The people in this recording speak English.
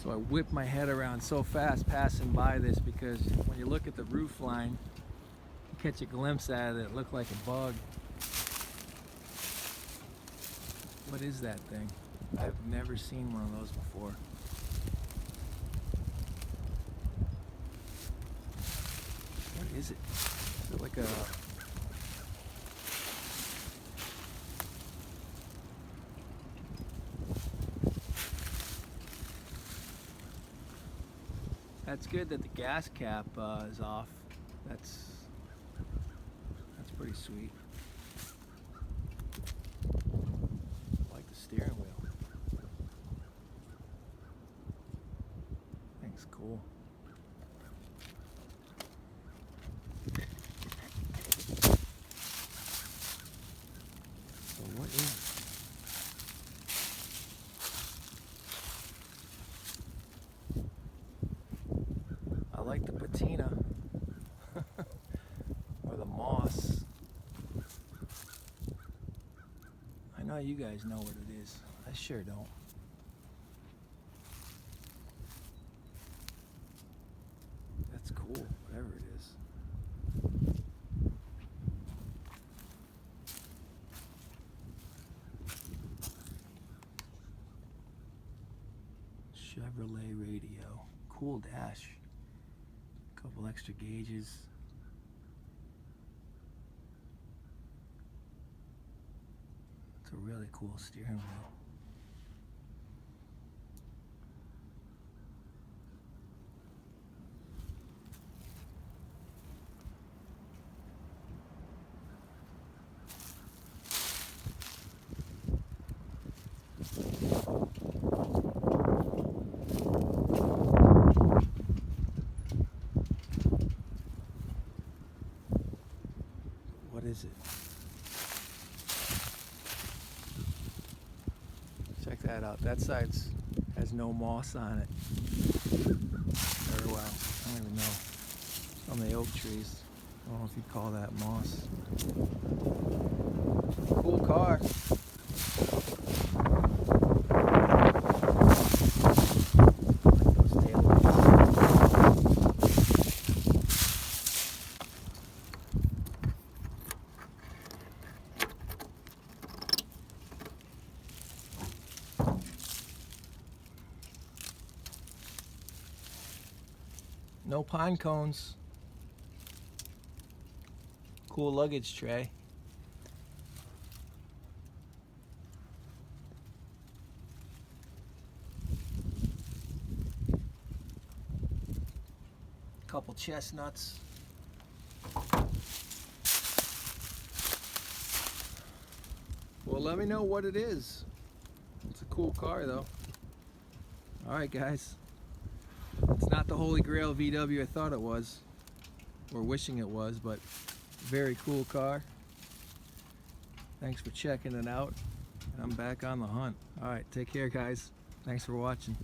So I whipped my head around so fast passing by this, because when you look at the roof line, you catch a glimpse at it, it looked like a bug. What is that thing? I've never seen one of those before. What is it? Is it like a... That's good that the gas cap is off. That's pretty sweet. I like the steering wheel. Thing's cool. So what is it? I like the patina or the moss. I know you guys know what it is. I sure don't. That's cool, whatever it is. Chevrolet radio. Cool dash. Couple extra gauges. It's a really cool steering wheel. What is it? Check that out. That side has no moss on it. Or well, I don't even know. On the oak trees. I don't know if you'd call that moss. Cool car. No pine cones. Cool luggage tray. Couple chestnuts. Well, let me know what it is. It's a cool car though. Alright guys. It's not the Holy Grail VW I thought it was, or wishing it was, but very cool car. Thanks for checking it out, and I'm back on the hunt. Alright, take care guys. Thanks for watching.